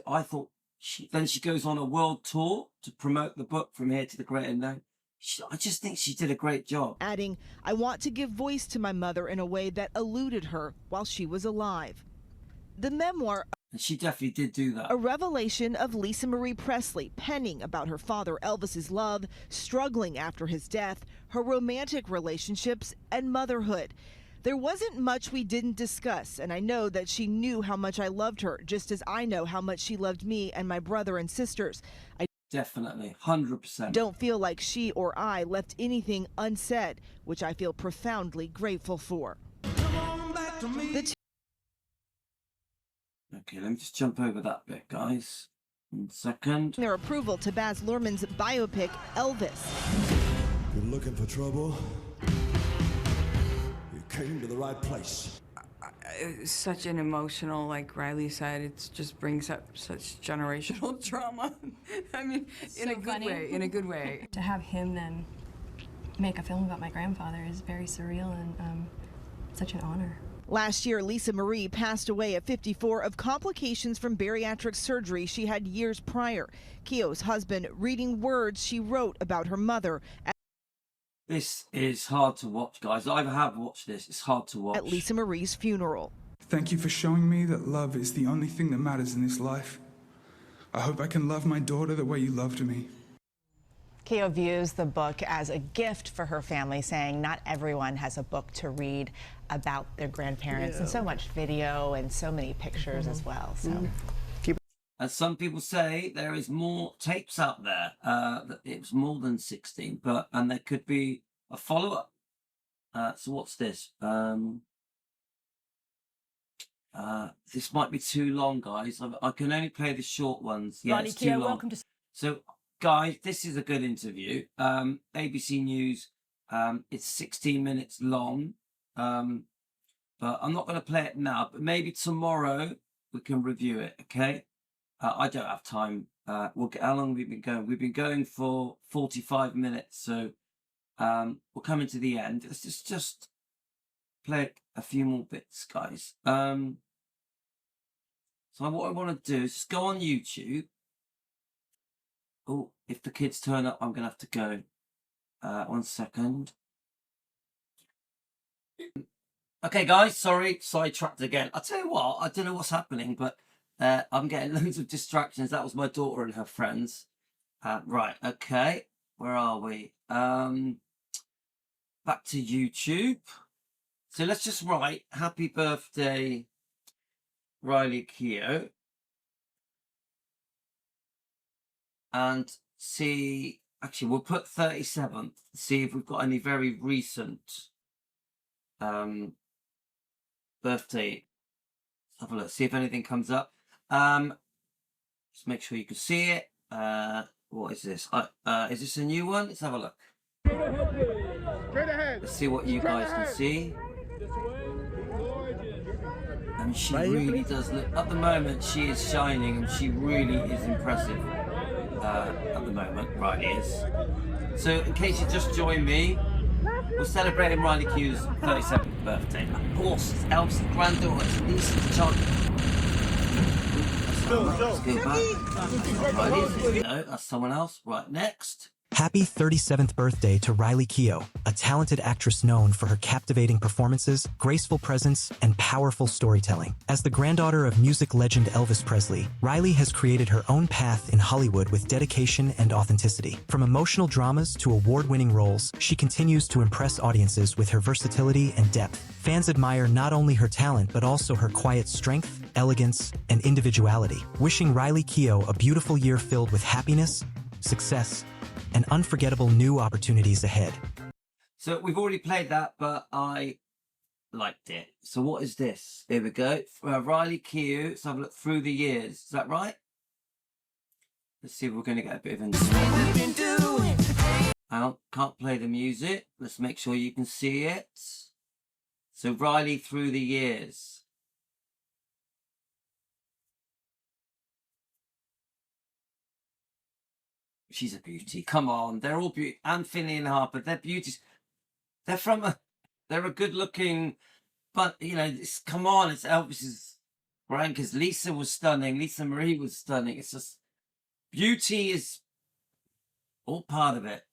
I thought she goes on a world tour to promote the book From Here to the Great Unknown. I just think she did a great job. Adding, I want to give voice to my mother in a way that eluded her while she was alive. The memoir. And she definitely did do that. A revelation of Lisa Marie Presley, penning about her father Elvis's love, struggling after his death, her romantic relationships, and motherhood. There wasn't much we didn't discuss, and I know that she knew how much I loved her, just as I know how much she loved me and my brother and sisters. I definitely, 100%. Don't feel like she or I left anything unsaid, which I feel profoundly grateful for. Okay, let me just jump over that bit, guys. 1 second. Their approval to Baz Luhrmann's biopic, Elvis. You're looking for trouble? You came to the right place. Such an emotional, like Riley said, it just brings up such generational trauma. I mean, in a good way, in a good way. To have him then make a film about my grandfather is very surreal and such an honor. Last year, Lisa Marie passed away at 54 of complications from bariatric surgery she had years prior. Keough's husband reading words she wrote about her mother. This is hard to watch, guys. I have watched this. It's hard to watch. At Lisa Marie's funeral. Thank you for showing me that love is the only thing that matters in this life. I hope I can love my daughter the way you loved me. Keough views the book as a gift for her family, saying not everyone has a book to read about their grandparents, and so much video and so many pictures as well. So. As some people say, there is more tapes out there. That it's more than 16, and there could be a follow-up. So what's this? This might be too long, guys. I can only play the short ones. Yeah, it's too long. Welcome to... So, guys, this is a good interview. ABC News. It's 16 minutes long. But I'm not going to play it now. But maybe tomorrow we can review it. Okay. I don't have time. We'll get. How long have we been going? We've been going for 45 minutes. So we're coming to the end. Let's just play a few more bits, guys. So what I want to do is just go on YouTube. Oh, if the kids turn up, I'm going to have to go. 1 second. Okay, guys, sorry, sidetracked again. I'll tell you what, I don't know what's happening, but I'm getting loads of distractions. That was my daughter and her friends. Right, okay, where are we? Back to YouTube. So let's just write, happy birthday, Riley Keough. And see, actually, we'll put 37th, see if we've got any very recent birthday. Let's have a look, see if anything comes up. Just make sure you can see it. What is this? Is this a new one? Let's have a look. Let's see what you guys can see. And she really does look, at the moment she is shining and she really is impressive. At the moment, Riley is. So in case you just joined me, we're celebrating Riley Keough's 37th birthday. Of course, it's Elf's granddaughter, it's Lisa's child. Let's go back. Riley, no, that's someone else. Right, next. Happy 37th birthday to Riley Keough, a talented actress known for her captivating performances, graceful presence, and powerful storytelling. As the granddaughter of music legend Elvis Presley, Riley has created her own path in Hollywood with dedication and authenticity. From emotional dramas to award-winning roles, she continues to impress audiences with her versatility and depth. Fans admire not only her talent but also her quiet strength, elegance, and individuality. Wishing Riley Keough a beautiful year filled with happiness, success, and unforgettable new opportunities ahead. So we've already played that, but I liked it. So what is this? Here we go. Riley Keough. Let's have a look through the years. Is that right? Let's see if we're going to get a bit of an... I can't play the music. Let's make sure you can see it. So Riley through the years. She's a beauty. Come on, they're all beauty. And Finley and Harper, they're beauties. They're a good-looking, but you know, come on, it's Elvis's grandkids. Lisa was stunning. Lisa Marie was stunning. It's just beauty is all part of it.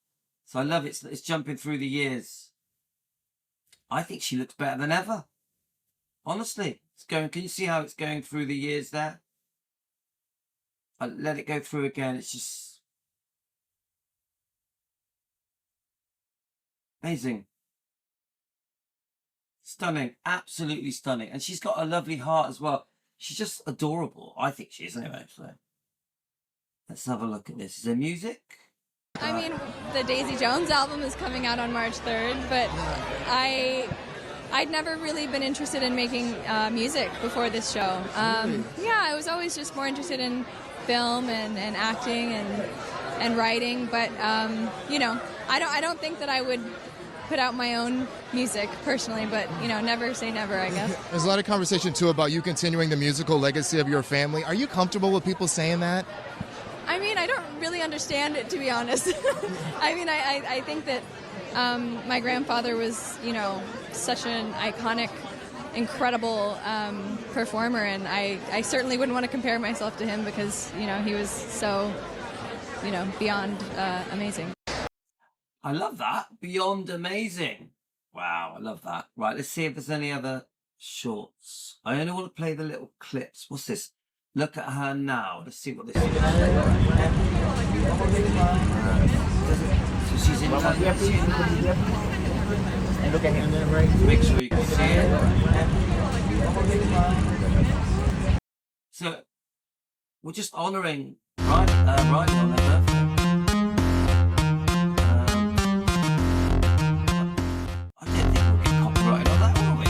So I love it. It's jumping through the years. I think she looks better than ever. Honestly, it's going. Can you see how it's going through the years there? I let it go through again. It's just. Amazing. Stunning. Absolutely stunning. And she's got a lovely heart as well. She's just adorable. I think she is anyway. So let's have a look at this. Is there music? I mean, the Daisy Jones album is coming out on March 3rd, but I'd never really been interested in making music before this show. Yeah, I was always just more interested in film and acting and writing, but you know, I don't think that I would put out my own music personally, but you know, never say never, I guess. There's a lot of conversation too about you continuing the musical legacy of your family. Are you comfortable with people saying that? I mean, I don't really understand it, to be honest. I mean, I think that my grandfather was, you know, such an iconic, incredible performer, and I certainly wouldn't want to compare myself to him because, you know, he was so, you know, beyond amazing. I love that. Beyond amazing. Wow, I love that. Right, let's see if there's any other shorts. I only want to play the little clips. What's this? Look at her now. Let's see what this is. So she's in Look at him. Make sure you can see it. So we're just honouring Riley on her birthday. I don't think we'll get copyrighted on that, will we?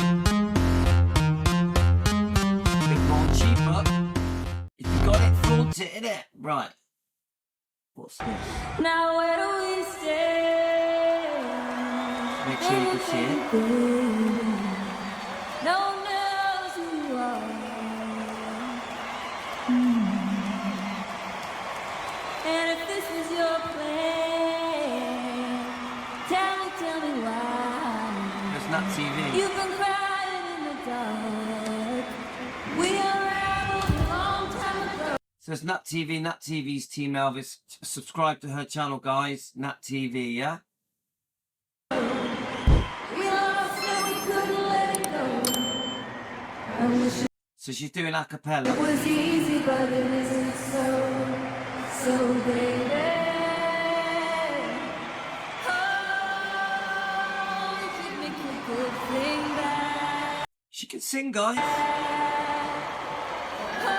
A bit more cheaper. If you got it, flaunt it, innit? Right. What's this? Now where do we stay? Make sure you can see it. No one knows who you are. And if this is your plan, tell me why. It's not TV. You've been crying in the dark. We unraveled a long time ago. So it's Nat TV, Nat TV's Team Elvis. Subscribe to her channel, guys. Nat TV, yeah? We lost and we couldn't let it go. I wish So she's doing a cappella. it was easy, but it isn't so baby. Oh, you could make a good thing back. She can sing, guys. Oh,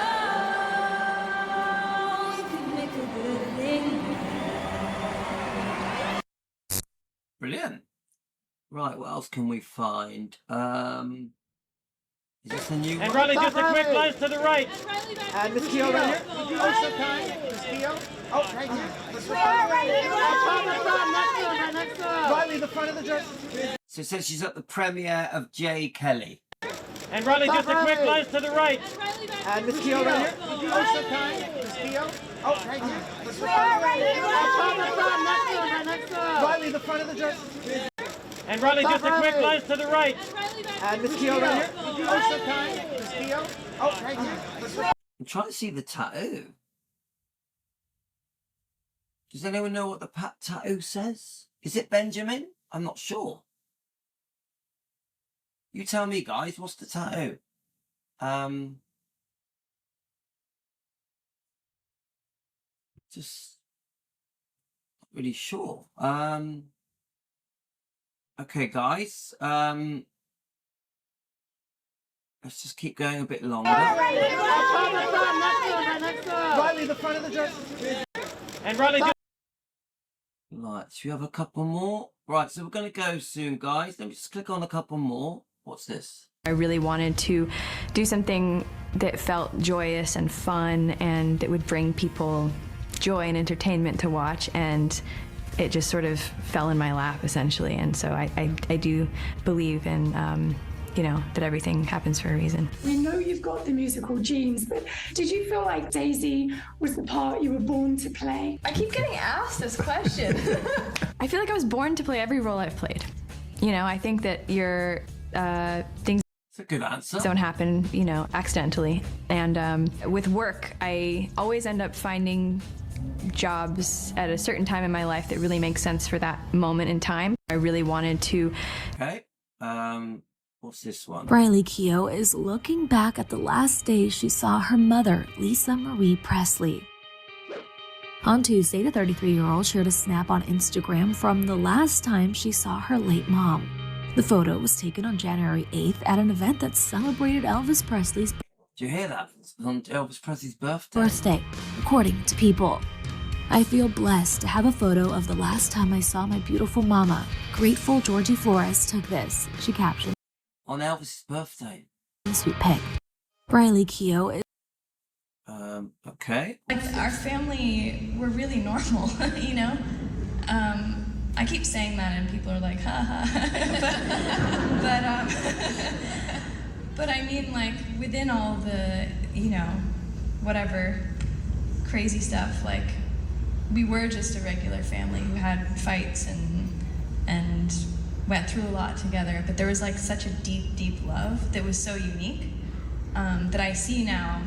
you could make a good thing back. Brilliant. Right, what else can we find? Is this a new And one? Riley, just a quick glance to the right. And Miss Keough right here. Oh, so kind. Miss Keough. Oh, right here. Next one. Riley, the front of the dress. So it says she's at the premiere of J. Kelly. And Riley, just a quick glance to the right. And Miss Keough right here. Oh, so kind. Miss Keough. Oh, right here. Next one. Riley, the front of the dress. And Riley, just a quick glance to the right. And Miss Keough right here. Oh, so kind. Miss Keough. Oh, right here. I'm trying to see the tattoo. Does anyone know what the tattoo says? Is it Benjamin? I'm not sure. You tell me, guys. What's the tattoo? Just not really sure. Okay, guys. Let's just keep going a bit longer. Riley, the front of the dress. And Riley, Right, should we have a couple more? Right, so we're going to go soon, guys. Let me just click on a couple more. What's this? I really wanted to do something that felt joyous and fun and that would bring people joy and entertainment to watch, and it just sort of fell in my lap, essentially. And so I do believe in, you know, that everything happens for a reason. We know you've got the musical genes, but did you feel like Daisy was the part you were born to play? I keep getting asked this question. I feel like I was born to play every role I've played. You know, I think that your things That's a good answer. don't happen, you know, accidentally. And with work, I always end up finding jobs at a certain time in my life that really make sense for that moment in time. I really wanted to. Okay. What's this one? Riley Keough is looking back at the last day she saw her mother, Lisa Marie Presley. On Tuesday, the 33-year-old shared a snap on Instagram from the last time she saw her late mom. The photo was taken on January 8th at an event that celebrated Elvis Presley's Do you hear that? It's on Elvis Presley's birthday. according to People. I feel blessed to have a photo of the last time I saw my beautiful mama. Grateful Georgie Flores took this, she captioned. On Elvis's birthday. Sweet pic. Riley Keough is Okay. Like, our family, we're really normal, you know? I keep saying that and people are like, ha ha. But I mean, like, within all the, you know, whatever crazy stuff, like, we were just a regular family who had fights and went through a lot together. But there was, like, such a deep, deep love that was so unique that I see now.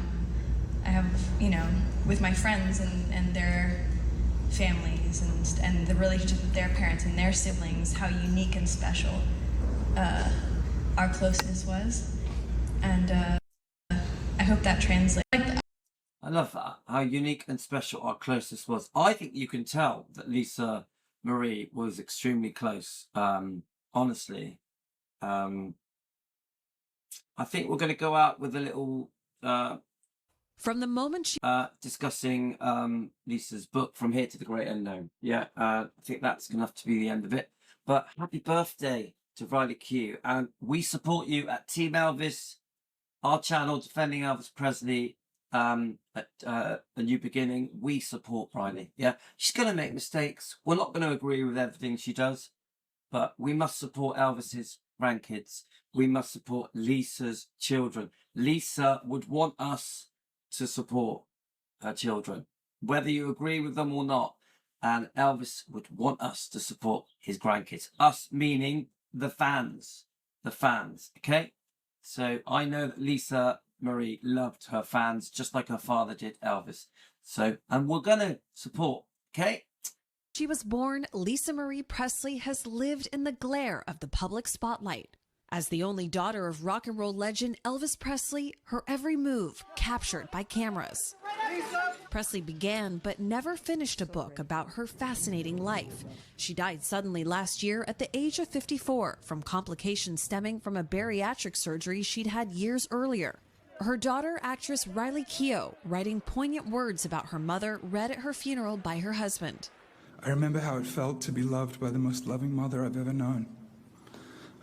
I have, you know, with my friends and their families and the relationship with their parents and their siblings, how unique and special our closeness was. And I hope that translates. I love that, how unique and special our closeness was. I think you can tell that Lisa Marie was extremely close, honestly. I think we're going to go out with a little From the moment she discussing Lisa's book, From Here to the Great Unknown. Yeah, I think that's going to have to be the end of it. But happy birthday to Riley Keough. And we support you at Team Elvis, our channel, Defending Elvis Presley. At A New Beginning, we support Riley. Yeah, she's going to make mistakes. We're not going to agree with everything she does, but we must support Elvis's grandkids. We must support Lisa's children. Lisa would want us to support her children, whether you agree with them or not. And Elvis would want us to support his grandkids. Us meaning the fans. The fans, okay? So I know that Lisa Marie loved her fans just like her father did Elvis. So, and we're going to support, okay? She was born, Lisa Marie Presley has lived in the glare of the public spotlight. As the only daughter of rock and roll legend Elvis Presley, her every move captured by cameras. Presley began but never finished a book about her fascinating life. She died suddenly last year at the age of 54 from complications stemming from a bariatric surgery she'd had years earlier. Her daughter, actress Riley Keough, writing poignant words about her mother, read at her funeral by her husband. I remember how it felt to be loved by the most loving mother I've ever known.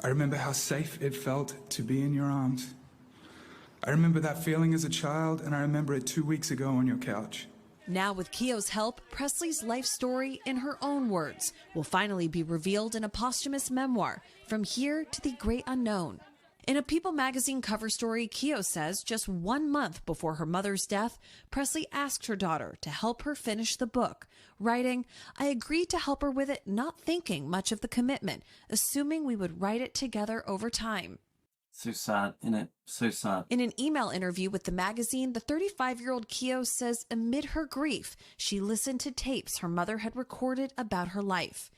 I remember how safe it felt to be in your arms. I remember that feeling as a child, and I remember it 2 weeks ago on your couch. Now, with Keough's help, Presley's life story, in her own words, will finally be revealed in a posthumous memoir, From Here to the Great Unknown. In a People magazine cover story, Keough says just 1 month before her mother's death, Presley asked her daughter to help her finish the book, writing, "I agreed to help her with it, not thinking much of the commitment, assuming we would write it together over time." So sad, innit? So sad. In an email interview with the magazine, the 35-year-old Keough says amid her grief, she listened to tapes her mother had recorded about her life.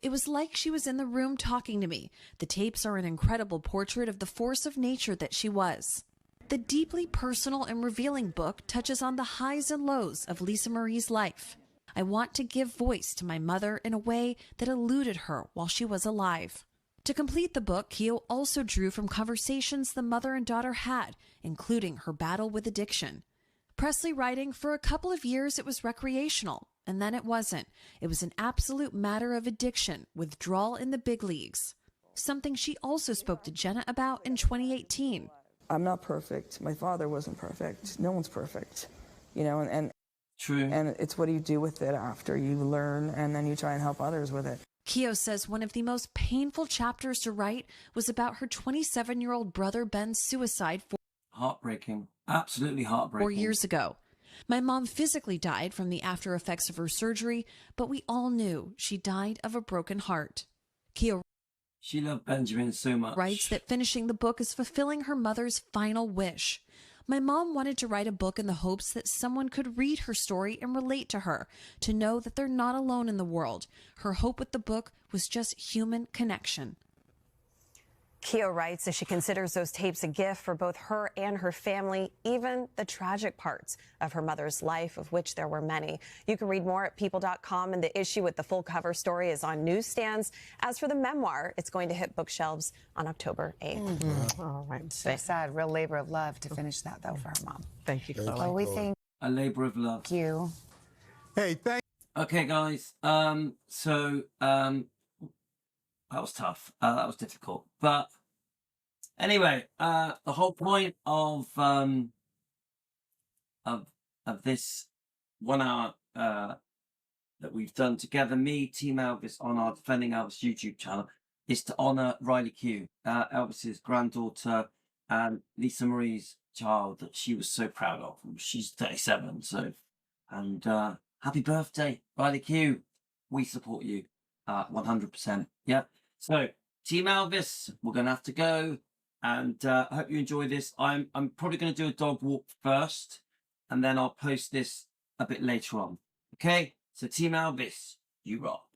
"It was like she was in the room talking to me. The tapes are an incredible portrait of the force of nature that she was." The deeply personal and revealing book touches on the highs and lows of Lisa Marie's life. "I want to give voice to my mother in a way that eluded her while she was alive." To complete the book, Keough also drew from conversations the mother and daughter had, including her battle with addiction. Presley writing, "For a couple of years it was recreational, and then it wasn't. It was an absolute matter of addiction, withdrawal in the big leagues." Something she also spoke to Jenna about in 2018. "I'm not perfect. My father wasn't perfect. No one's perfect, you know, and true. And it's what do you do with it after you learn, and then you try and help others with it." Keough says one of the most painful chapters to write was about her 27-year-old brother Ben's suicide Heartbreaking. Absolutely heartbreaking. 4 years ago. "My mom physically died from the after effects of her surgery, but we all knew she died of a broken heart." Keough She loved Benjamin so much. writes that finishing the book is fulfilling her mother's final wish. "My mom wanted to write a book in the hopes that someone could read her story and relate to her, to know that they're not alone in the world. Her hope with the book was just human connection." Keough writes that she considers those tapes a gift for both her and her family, even the tragic parts of her mother's life, of which there were many. You can read more at people.com, and the issue with the full cover story is on newsstands. As for the memoir, it's going to hit bookshelves on October 8th. All right. So sad. Real labor of love to finish that, though, for her mom. Thank you, Chloe. Oh, we thank A labor of love. you. Hey, thank. Okay, guys. That was tough. That was difficult. But anyway, the whole point of this 1 hour that we've done together, me, Team Elvis, on our Defending Elvis YouTube channel, is to honor Riley Keough, Elvis's granddaughter and Lisa Marie's child that she was so proud of. She's 37, so and happy birthday, Riley Keough. We support you 100%. Yeah. So, Team Elvis, we're going to have to go. And I hope you enjoy this. I'm probably going to do a dog walk first. And then I'll post this a bit later on. Okay? So Team Elvis, you rock.